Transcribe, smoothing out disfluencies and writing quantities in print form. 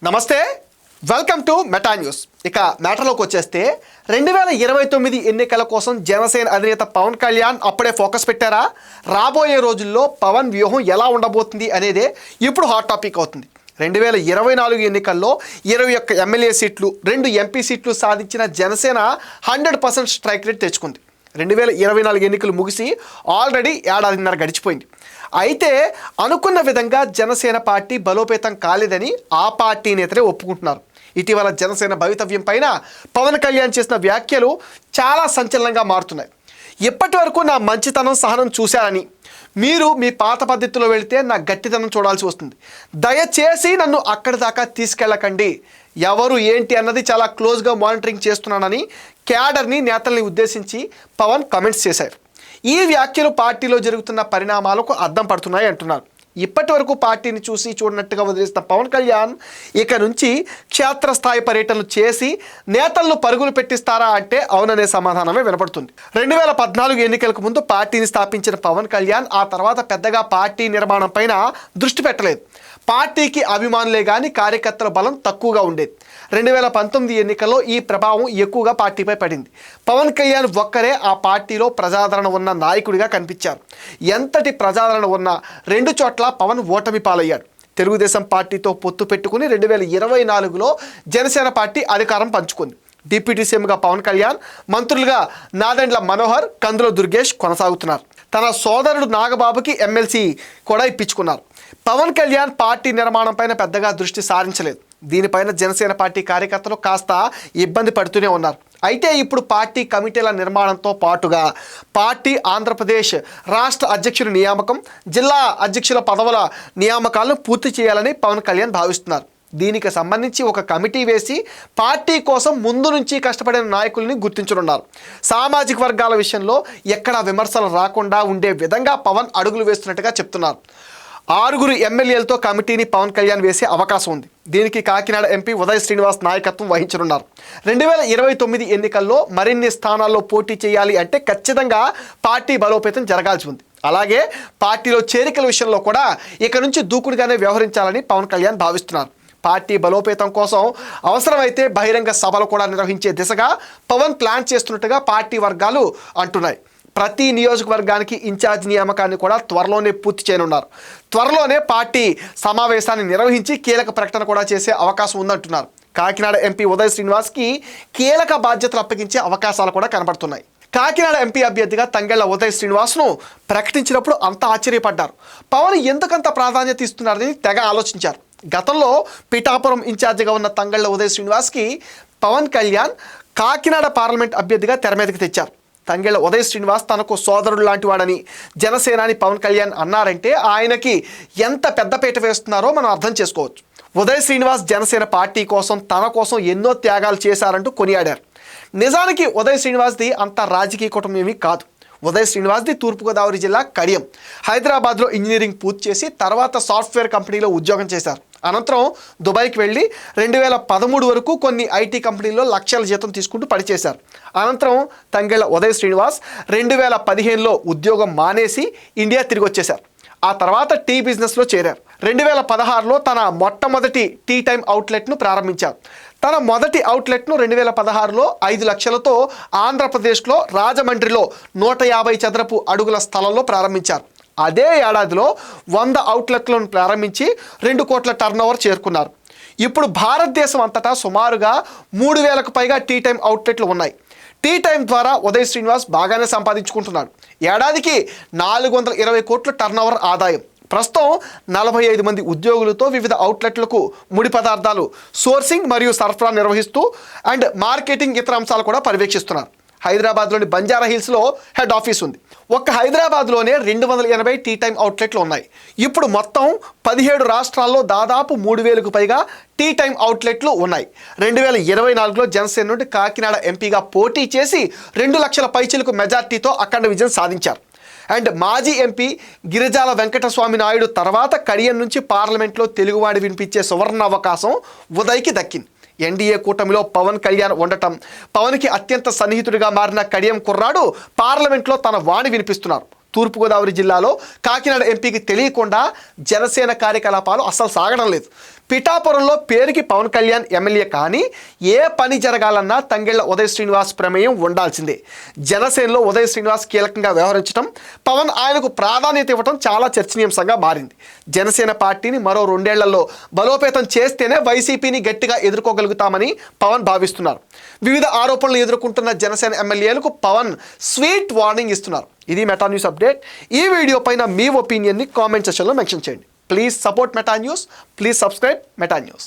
నమస్తే, welcome to meta news. ఇక మ్యాటర్లోకి వచ్చేస్తే 2029 ఎన్నికల కోసం జనసేన అధినేత పవన్ కళ్యాణ్ అప్పుడే ఫోకస్ పెట్టారా? రాబోయే రోజుల్లో పవన్ వ్యూహం ఎలా ఉండబోతుంది అనేదే ఇప్పుడు హాట్ టాపిక్ అవుతుంది. 2024 ఎన్నికల్లో 21 ఎమ్మెల్యే సీట్లు, 2 ఎంపీ సీట్లు సాధించిన జనసేన 100% స్ట్రైక్ రేట్ తెచ్చుకుంది. 2024 ఎన్నికలు ముగిసి ఆల్రెడీ ఏడాదిన్నర గడిచిపోయింది. అయితే అనుకున్న విధంగా జనసేన పార్టీ బలోపేతం కాలేదని ఆ పార్టీ నేతలే ఒప్పుకుంటున్నారు. ఇటీవల జనసేన భవితవ్యం పైన పవన్ కళ్యాణ్ చేసిన వ్యాఖ్యలు చాలా సంచలనంగా మారుతున్నాయి. ఇప్పటి వరకు నా మంచితనం, సహనం చూశారని, మీరు మీ పాత పద్ధతిలో వెళితే నా గట్టితనం చూడాల్సి వస్తుంది, దయచేసి నన్ను అక్కడి దాకా తీసుకెళ్ళకండి, ఎవరు ఏంటి అన్నది చాలా క్లోజ్గా మానిటరింగ్ చేస్తున్నానని క్యాడర్ని, నేతల్ని ఉద్దేశించి పవన్ కామెంట్స్ చేశారు. ఈ వ్యాఖ్యలు పార్టీలో జరుగుతున్న పరిణామాలకు అద్దం పడుతున్నాయి అంటున్నారు. ఇప్పటి వరకు పార్టీని చూసి చూడనట్టుగా వదిలేసిన పవన్ కళ్యాణ్ ఇక నుంచి క్షేత్రస్థాయి పర్యటనలు చేసి నేతలను పరుగులు పెట్టిస్తారా అంటే అవుననే సమాధానమే వినపడుతుంది. 2014 ఎన్నికలకు ముందు పార్టీని స్థాపించిన పవన్ కళ్యాణ్ ఆ తర్వాత పెద్దగా పార్టీ నిర్మాణం పైన దృష్టి పెట్టలేదు. పార్టీకి అభిమానులే కానీ కార్యకర్తల బలం తక్కువగా ఉండేది. 2019 ఎన్నికల్లో ఈ ప్రభావం ఎక్కువగా పార్టీపై పడింది. పవన్ కళ్యాణ్ ఒక్కరే ఆ పార్టీలో ప్రజాదరణ ఉన్న నాయకుడిగా కనిపించారు. ఎంతటి ప్రజాదరణ ఉన్నా 2 చోట్ల పవన్ ఓటమి పాలయ్యాడు. తెలుగుదేశం పార్టీతో పొత్తు పెట్టుకుని 2024లో జనసేన పార్టీ అధికారం పంచుకుంది. డిప్యూటీ సీఎంగా పవన్ కళ్యాణ్, మంత్రులుగా నాదెండ్ల మనోహర్, కందుల దుర్గేష్ కొనసాగుతున్నారు. తన సోదరుడు నాగబాబుకి ఎమ్మెల్సీ కూడా ఇప్పించుకున్నారు. పవన్ కళ్యాణ్ పార్టీ నిర్మాణం పైన పెద్దగా దృష్టి సారించలేదు. దీనిపైన జనసేన పార్టీ కార్యకర్తలు కాస్త ఇబ్బంది పడుతూనే ఉన్నారు. అయితే ఇప్పుడు పార్టీ కమిటీల నిర్మాణంతో పాటుగా పార్టీ ఆంధ్రప్రదేశ్ రాష్ట్ర అధ్యక్షుల నియామకం, జిల్లా అధ్యక్షుల పదవుల నియామకాలను పూర్తి చేయాలని పవన్ కళ్యాణ్ భావిస్తున్నారు. దీనికి సంబంధించి ఒక కమిటీ వేసి పార్టీ కోసం ముందు నుంచి కష్టపడిన నాయకుల్ని గుర్తించనున్నారు. సామాజిక వర్గాల విషయంలో ఎక్కడా విమర్శలు రాకుండా ఉండే విధంగా పవన్ అడుగులు వేస్తున్నట్టుగా చెప్తున్నారు. 6 ఎమ్మెల్యేలతో కమిటీని పవన్ కళ్యాణ్ వేసే అవకాశం ఉంది. దీనికి కాకినాడ ఎంపీ ఉదయ్ శ్రీనివాస్ నాయకత్వం వహించనున్నారు. 2029 ఎన్నికల్లో మరిన్ని స్థానాల్లో పోటీ చేయాలి అంటే ఖచ్చితంగా పార్టీ బలోపేతం జరగాల్సి ఉంది. అలాగే పార్టీలో చేరికల విషయంలో కూడా ఇక నుంచి దూకుడుగానే వ్యవహరించాలని పవన్ కళ్యాణ్ భావిస్తున్నారు. పార్టీ బలోపేతం కోసం అవసరమైతే బహిరంగ సభలు కూడా నిర్వహించే దిశగా పవన్ ప్లాన్ చేస్తున్నట్టుగా పార్టీ వర్గాలు అంటున్నాయి. ప్రతి నియోజకవర్గానికి ఇన్ఛార్జ్ నియామకాన్ని కూడా త్వరలోనే పూర్తి చేయనున్నారు. త్వరలోనే పార్టీ సమావేశాన్ని నిర్వహించి కీలక ప్రకటన కూడా చేసే అవకాశం ఉందంటున్నారు. కాకినాడ ఎంపీ ఉదయ్ శ్రీనివాస్కి కీలక బాధ్యతలు అప్పగించే అవకాశాలు కూడా కనబడుతున్నాయి. కాకినాడ ఎంపీ అభ్యర్థిగా తంగెళ్ల ఉదయ్ శ్రీనివాస్ను ప్రకటించినప్పుడు అంతా ఆశ్చర్యపడ్డారు. పవన్ ఎందుకంత ప్రాధాన్యత ఇస్తున్నారని తెగ ఆలోచించారు. గతంలో పిఠాపురం ఇన్ఛార్జిగా ఉన్న తంగెళ్ల ఉదయ్ శ్రీనివాస్కి పవన్ కళ్యాణ్ కాకినాడ పార్లమెంట్ అభ్యర్థిగా తెర మీదకి తెచ్చారు. తంగెళ్ల ఉదయ్ శ్రీనివాస్ తనకు సోదరుడు లాంటి వాడని జనసేనాని పవన్ కళ్యాణ్ అన్నారంటే ఆయనకి ఎంత పెద్దపీట వేస్తున్నారో మనం అర్థం చేసుకోవచ్చు. ఉదయ్ శ్రీనివాస్ జనసేన పార్టీ కోసం, తన కోసం ఎన్నో త్యాగాలు చేశారంటూ కొనియాడారు. నిజానికి ఉదయ్ శ్రీనివాస్ది అంత రాజకీయ కుటుంబం ఏమీ కాదు. ఉదయ్ శ్రీనివాస్ది తూర్పుగోదావరి జిల్లా కడియం. హైదరాబాద్లో ఇంజనీరింగ్ పూర్తి చేసి తర్వాత సాఫ్ట్వేర్ కంపెనీలో ఉద్యోగం చేశారు. అనంతరం దుబాయ్కి వెళ్ళి 2013 వరకు కొన్ని ఐటీ కంపెనీల్లో లక్షల జీతం తీసుకుంటూ పనిచేశారు. అనంతరం తంగెళ్ల ఉదయ్ శ్రీనివాస్ 2015లో ఉద్యోగం మానేసి ఇండియా తిరిగి వచ్చేశారు. ఆ తర్వాత టీ బిజినెస్లో చేరారు. 2016లో తన మొట్టమొదటి టీ టైమ్ అవుట్లెట్ను ప్రారంభించారు. తన మొదటి అవుట్లెట్ను 2016లో 5 లక్షలతో ఆంధ్రప్రదేశ్లో రాజమండ్రిలో 150 చదరపు అడుగుల స్థలంలో ప్రారంభించారు. అదే ఏడాదిలో 100 అవుట్లెట్లను ప్రారంభించి 2 కోట్ల టర్నోవర్ చేరుకున్నారు. ఇప్పుడు భారతదేశం అంతటా సుమారుగా 3000కు పైగా టీ టైమ్ అవుట్లెట్లు ఉన్నాయి. టీ టైమ్ ద్వారా ఉదయ్ శ్రీనివాస్ బాగానే సంపాదించుకుంటున్నాడు. ఏడాదికి 420 కోట్ల టర్నోవర్ ఆదాయం. ప్రస్తుతం 45 మంది ఉద్యోగులతో వివిధ అవుట్లెట్లకు ముడి పదార్థాలు సోర్సింగ్ మరియు సరఫరా నిర్వహిస్తూ అండ్ మార్కెటింగ్ ఇతర అంశాలు కూడా పర్యవేక్షిస్తున్నారు. హైదరాబాద్లోని బంజారా హిల్స్లో హెడ్ ఆఫీస్ ఉంది. ఒక్క హైదరాబాద్లోనే 280 టీ టైమ్ అవుట్లెట్లు ఉన్నాయి. ఇప్పుడు మొత్తం 17 రాష్ట్రాల్లో దాదాపు 3000కు పైగా టీ టైమ్ అవుట్లెట్లు ఉన్నాయి. 2024లో జనసేన నుండి కాకినాడ ఎంపీగా పోటీ చేసి 2 లక్షల పైచిలకు మెజార్టీతో అఖండ విజయం సాధించారు. అండ్ మాజీ ఎంపీ గిరిజాల వెంకటస్వామి నాయుడు తర్వాత కడియం నుంచి పార్లమెంట్లో తెలుగువాడి వినిపించే సువర్ణ అవకాశం ఉదయ్కి దక్కింది. ఎన్డీఏ కూటమిలో పవన్ కళ్యాణ్ ఉండటం, పవన్కి అత్యంత సన్నిహితుడిగా మారిన కడియం కుర్రాడు పార్లమెంట్లో తన వాణి వినిపిస్తున్నారు. తూర్పుగోదావరి జిల్లాలో కాకినాడ ఎంపీకి తెలియకుండా జనసేన కార్యకలాపాలు అస్సలు సాగడం లేదు. పిఠాపురంలో పేరుకి పవన్ కళ్యాణ్ ఎమ్మెల్యే కానీ ఏ పని జరగాలన్నా తంగెళ్ల ఉదయ్ శ్రీనివాస్ ప్రమేయం ఉండాల్సిందే. జనసేనలో ఉదయ్ శ్రీనివాస్ కీలకంగా వ్యవహరించడం, పవన్ ఆయనకు ప్రాధాన్యత ఇవ్వడం చాలా చర్చనీయాంశంగా మారింది. జనసేన పార్టీని మరో 2 ఏళ్లలో బలోపేతం చేస్తేనే వైసీపీని గట్టిగా ఎదుర్కోగలుగుతామని పవన్ భావిస్తున్నారు. వివిధ ఆరోపణలు ఎదుర్కొంటున్న జనసేన ఎమ్మెల్యేలకు పవన్ స్వీట్ వార్నింగ్ ఇస్తున్నారు. ఇది మెటా న్యూస్ అప్డేట్. ఈ వీడియో పైన మీ ఒపీనియన్ని కామెంట్ సెక్షన్లో మెన్షన్ చేయండి. Please support Meta News. Please subscribe Meta News.